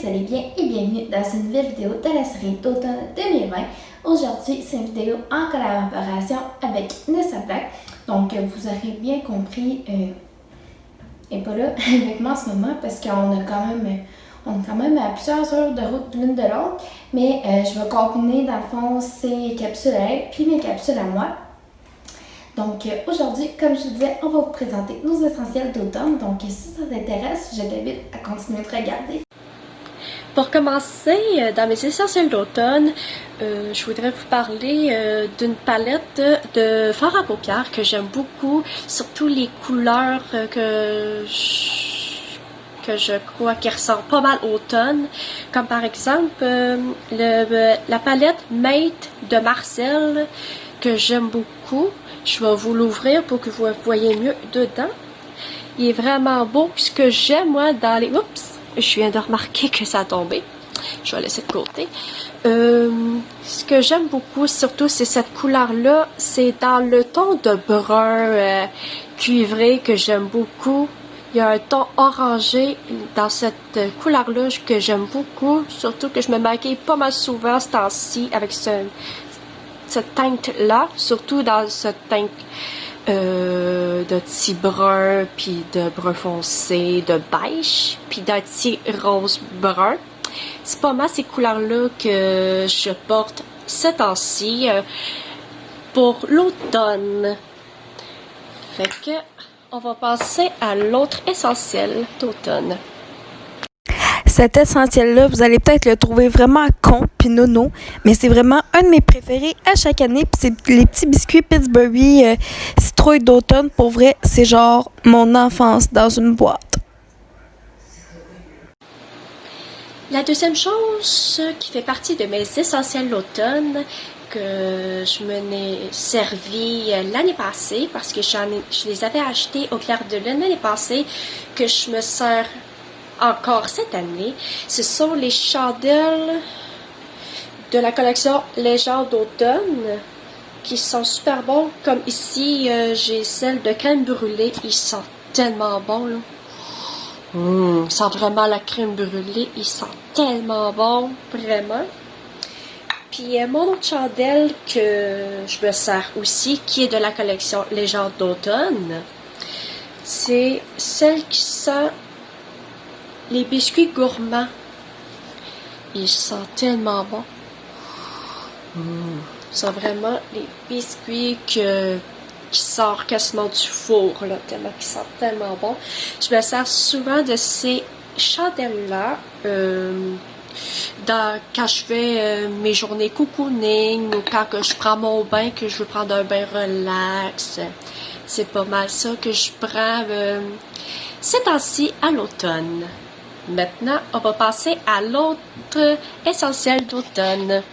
vous allez bien et bienvenue dans une nouvelle vidéo de la série d'automne 2020. Aujourd'hui, c'est une vidéo en collaboration avec Nessa Black. Donc, vous aurez bien compris, elle n'est pas là avec moi en ce moment parce qu'on est quand même à plusieurs heures de route l'une de l'autre. Mais je vais combiner dans le fond ses capsules à elle puis mes capsules à moi. Donc aujourd'hui, comme je vous disais, on va vous présenter nos essentiels d'automne. Donc si ça t'intéresse, je t'invite à continuer de regarder. Pour commencer, dans mes essentiels d'automne, je voudrais vous parler d'une palette de fard à paupières que j'aime beaucoup, surtout les couleurs que je crois qui ressortent pas mal automne, comme par exemple la palette Mate de Marcel que j'aime beaucoup. Je vais vous l'ouvrir pour que vous voyez mieux dedans. Il est vraiment beau. Puis ce que j'aime, moi, dans les... Oups! Je viens de remarquer que ça a tombé. Je vais laisser de côté. Ce que j'aime beaucoup, surtout, c'est cette couleur-là. C'est dans le ton de brun cuivré que j'aime beaucoup. Il y a un ton orangé dans cette couleur-là que j'aime beaucoup. Surtout que je me maquille pas mal souvent ce temps-ci avec cette teinte-là, surtout dans cette teinte de petit brun, puis de brun foncé, de beige, puis d'un petit rose brun. C'est pas mal ces couleurs-là que je porte ce temps-ci pour l'automne. Fait que on va passer à l'autre essentiel d'automne. Cet essentiel-là, vous allez peut-être le trouver vraiment con pis nono, mais c'est vraiment un de mes préférés à chaque année. Puis c'est les petits biscuits Pillsbury citrouille d'automne. Pour vrai, c'est genre mon enfance dans une boîte. La deuxième chose qui fait partie de mes essentiels d'automne que je me n'ai servi l'année passée parce que je les avais achetés au clair de lune l'année passée, que je me sers encore cette année, ce sont les chandelles de la collection Légende d'automne qui sont super bons. Comme ici, j'ai celle de crème brûlée. Ils sont tellement bons, là. Ils sentent vraiment la crème brûlée. Ils sont tellement bons, vraiment. Puis mon autre chandelle que je me sers aussi, qui est de la collection Légende d'automne, c'est celle qui sent les biscuits gourmands. Ils sont tellement bons. Ils sont vraiment les biscuits qui sortent quasiment du four, là, tellement qu'ils sont tellement bons. Je me sers souvent de ces chandelles-là quand je fais mes journées cocooning ou quand que je prends mon bain, que je veux prendre un bain relax. C'est pas mal ça que je prends ces temps-ci à l'automne. Maintenant, on va passer à l'autre essentiel d'automne.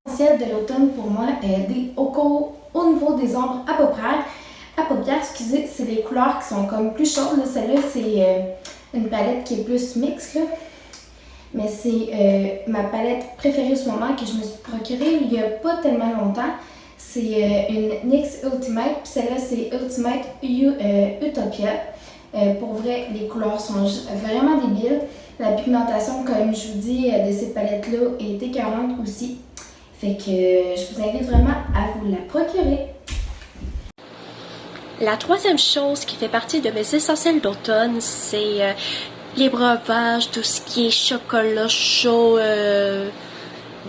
L'essentiel de l'automne pour moi est au niveau des ombres à paupières, excusez, c'est les couleurs qui sont comme plus chaudes. Celle-là, c'est une palette qui est plus mixte, là. Mais c'est ma palette préférée ce moment que je me suis procurée il n'y a pas tellement longtemps. C'est une NYX Ultimate, puis celle-là, c'est Ultimate Utopia. Pour vrai, les couleurs sont vraiment débiles. La pigmentation, comme je vous dis, de ces palettes-là est écœurante aussi. Fait que je vous invite vraiment à vous la procurer. La troisième chose qui fait partie de mes essentiels d'automne, c'est les breuvages, tout ce qui est chocolat chaud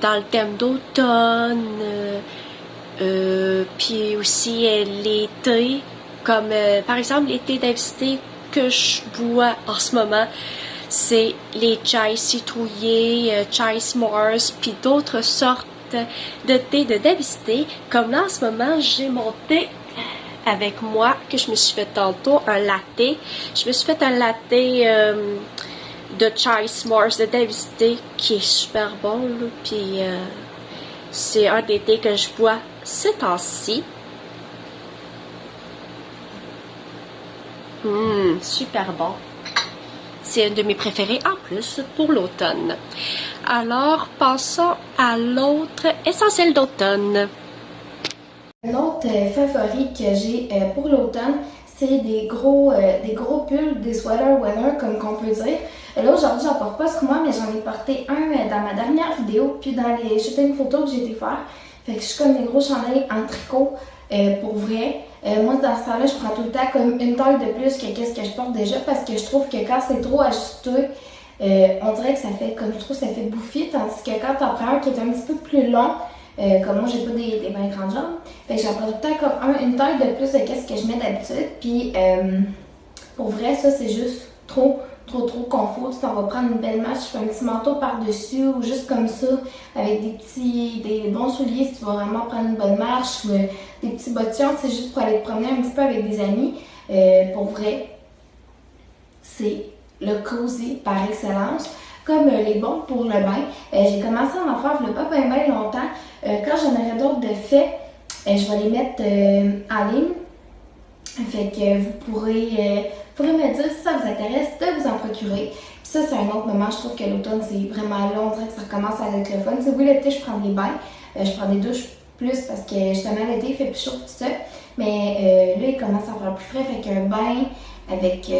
dans le thème d'automne. Puis aussi les thés, comme par exemple les thés d'invité que je bois en ce moment, c'est les chai citrouillés, chai s'mores, puis d'autres sortes de thé de d'invité. Comme là en ce moment, j'ai mon thé avec moi que je me suis fait tantôt, un latte. Je me suis fait un latte de chai s'mores de d'invité qui est super bon, là, puis c'est un des thés que je bois ces temps-ci. Super bon. C'est un de mes préférés en plus pour l'automne. Alors, passons à l'autre essentiel d'automne. L'autre favori que j'ai pour l'automne, c'est des gros pulls, des sweater weather comme qu'on peut dire. Là, aujourd'hui, j'en porte pas sur moi, mais j'en ai porté un dans ma dernière vidéo, puis dans les shootings photos que j'ai été faire. Fait que je suis comme des gros chandails en tricot, pour vrai. Moi, dans ce temps-là, je prends tout le temps comme une taille de plus que qu'est-ce que je porte déjà, parce que je trouve que quand c'est trop ajusté, on dirait que ça fait, comme je trouve, ça fait bouffi, tandis que quand t'en prends un qui est un petit peu plus long, comme moi, j'ai pas des bien grandes jambes, fait que j'en prends tout le temps comme une taille de plus de qu'est-ce que je mets d'habitude, puis pour vrai, ça, c'est juste trop confort. Tu t'en vas prendre une belle marche, tu fais un petit manteau par-dessus ou juste comme ça, avec des bons souliers si tu vas vraiment prendre une bonne marche ou des petits bottillons, c'est juste pour aller te promener un petit peu avec des amis. Pour vrai, c'est le cozy par excellence. Comme les bons pour le bain. J'ai commencé à en faire il n'y a pas bien longtemps. Quand j'en aurai d'autres de fait, je vais les mettre en ligne. Fait que vous pourrez me dire si ça vous intéresse de vous en procurer. Puis ça, c'est un autre moment. Je trouve que l'automne, c'est vraiment là. On dirait que ça recommence à être le fun. C'est oui, l'été, je prends des bains. Je prends des douches plus parce que justement, l'été, il fait plus chaud tout ça. Mais là, il commence à faire plus frais. Fait qu'un bain avec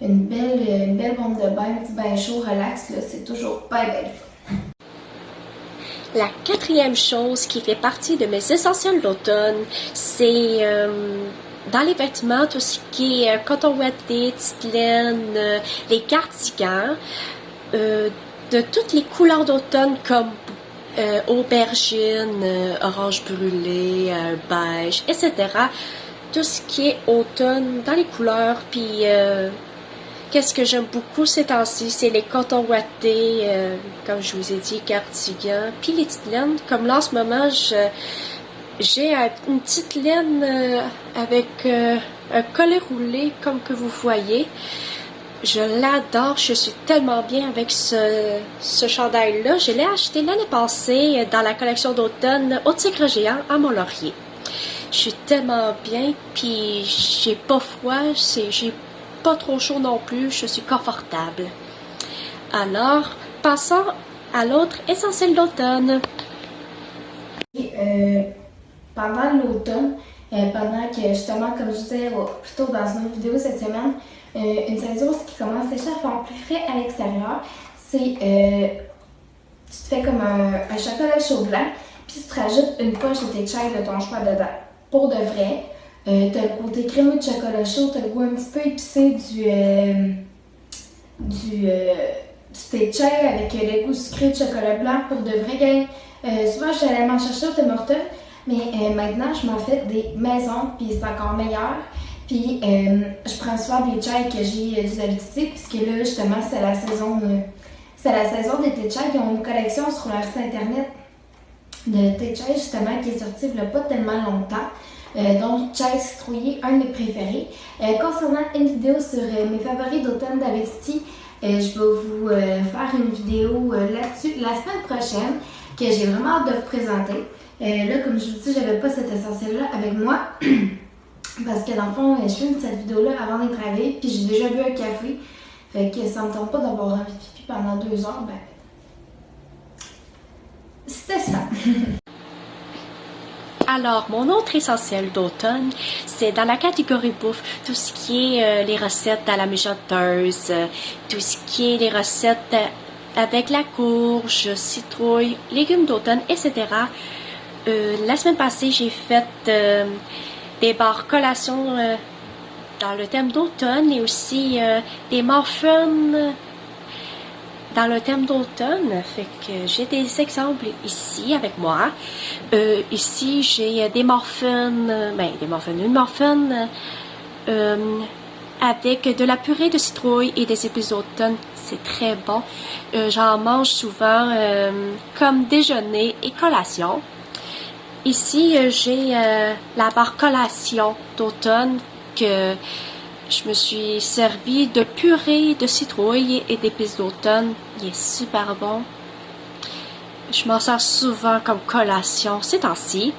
une belle bombe de bain, un petit bain chaud, relax, là, c'est toujours pas belle. La quatrième chose qui fait partie de mes essentiels d'automne, c'est dans les vêtements, tout ce qui est coton ouaté, petite laine, les cardigans, de toutes les couleurs d'automne comme aubergine, orange brûlé, beige, etc. Tout ce qui est automne dans les couleurs, puis qu'est-ce que j'aime beaucoup ces temps-ci, c'est les cotons ouatés, comme je vous ai dit, cardigans, puis les petites laines. Comme là, en ce moment, j'ai une petite laine avec un collet roulé, comme que vous voyez. Je l'adore, je suis tellement bien avec ce chandail-là. Je l'ai acheté l'année passée dans la collection d'automne au Tigre Géant à Mont-Laurier. Je suis tellement bien, puis j'ai pas froid, j'ai pas trop chaud non plus, je suis confortable. Alors, passons à l'autre essentiel d'automne. Pendant l'automne, pendant que justement, comme je disais plus tôt dans une autre vidéo cette semaine, une saison qui commence déjà à faire plus frais à l'extérieur, c'est tu te fais comme un chocolat chaud blanc, puis tu te rajoutes une poche de tes chai de ton choix dedans. Pour de vrai, t'as le côté crémeux de chocolat chaud, t'as le goût un petit peu épicé du thé chai avec le goût sucré de chocolat blanc. Pour de vrai, gang, souvent je suis allée m'en chercher au Tim Hortons, mais maintenant je m'en fais des maisons, puis c'est encore meilleur. Puis je prends souvent des chais que j'ai du habitude, puisque là justement c'est la saison des thé chai. Ils ont une collection sur leur site internet de thé chai justement qui est sortie il n'y a pas tellement longtemps. Donc, chai citrouillé, un de mes préférés. Concernant une vidéo sur mes favoris d'automne d'Avesti, je vais vous faire une vidéo là-dessus la semaine prochaine que j'ai vraiment hâte de vous présenter. Là, comme je vous dis, j'avais pas cet essentiel-là avec moi parce que dans le fond, je filme cette vidéo-là avant d'être réveillée, puis j'ai déjà bu un café. Fait que ça me tente pas d'avoir envie de pipi pendant 2 heures. Ben, c'était ça. Alors, mon autre essentiel d'automne, c'est dans la catégorie bouffe, tout ce qui est les recettes à la mijoteuse, tout ce qui est les recettes avec la courge, citrouille, légumes d'automne, etc. La semaine passée, j'ai fait des bars collations dans le thème d'automne et aussi des muffins dans le thème d'automne. Fait que j'ai des exemples ici avec moi. Ici, j'ai des muffins, une muffin avec de la purée de citrouille et des épices d'automne. C'est très bon. J'en mange souvent comme déjeuner et collation. Ici, j'ai la barre collation d'automne que je me suis servi de purée de citrouille et d'épices d'automne. Il est super bon. Je m'en sers souvent comme collation ces temps-ci.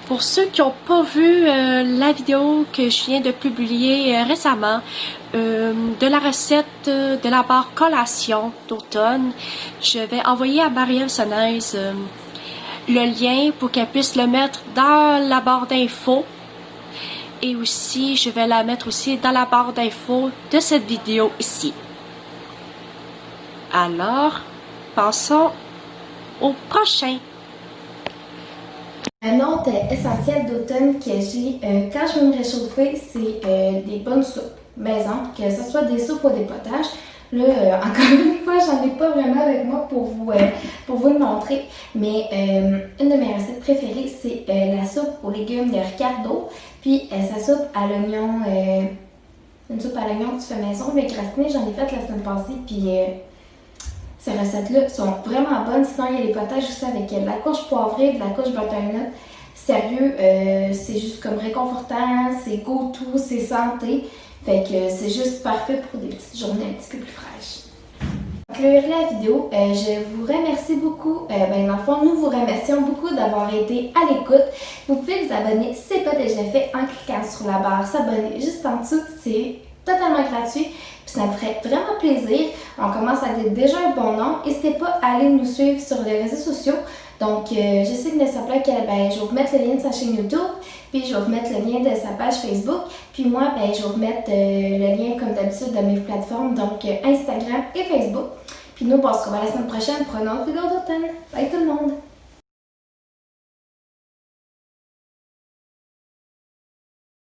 Pour ceux qui n'ont pas vu la vidéo que je viens de publier récemment de la recette de la barre collation d'automne, je vais envoyer à Marielle Sonnaise le lien pour qu'elle puisse le mettre dans la barre d'infos. et aussi je vais la mettre aussi dans la barre d'infos de cette vidéo ici. Alors, passons au prochain. Un autre essentiel d'automne que j'ai quand je veux me réchauffer, c'est des bonnes soupes maison, que ce soit des soupes ou des potages. Là, encore une fois, j'en ai pas vraiment avec moi pour vous le montrer, mais une de mes recettes préférées, c'est la soupe aux légumes de Ricardo, puis sa soupe à l'oignon, une soupe à l'oignon que tu fais maison avec gratinée, j'en ai fait la semaine passée, puis ces recettes-là sont vraiment bonnes. Sinon, il y a les potages aussi avec de la courge poivrée, de la courge butternut. Sérieux, c'est juste comme réconfortant, c'est go-to, c'est santé. Fait que c'est juste parfait pour des petites journées un petit peu plus fraîches. Pour conclure la vidéo, je vous remercie beaucoup. Dans le fond, nous vous remercions beaucoup d'avoir été à l'écoute. Vous pouvez vous abonner si ce n'est pas déjà fait en cliquant sur la barre s'abonner juste en dessous. C'est totalement gratuit. Puis ça me ferait vraiment plaisir. On commence à être déjà un bon nombre. N'hésitez pas à aller nous suivre sur les réseaux sociaux. Donc, je sais que Nessa Plaque, je vais vous mettre le lien de sa chaîne YouTube, puis je vais vous mettre le lien de sa page Facebook. Puis moi, je vais vous mettre le lien, comme d'habitude, de mes plateformes, donc Instagram et Facebook. Puis nous, on se revoit la semaine prochaine pour une autre vidéo d'automne. Bye tout le monde!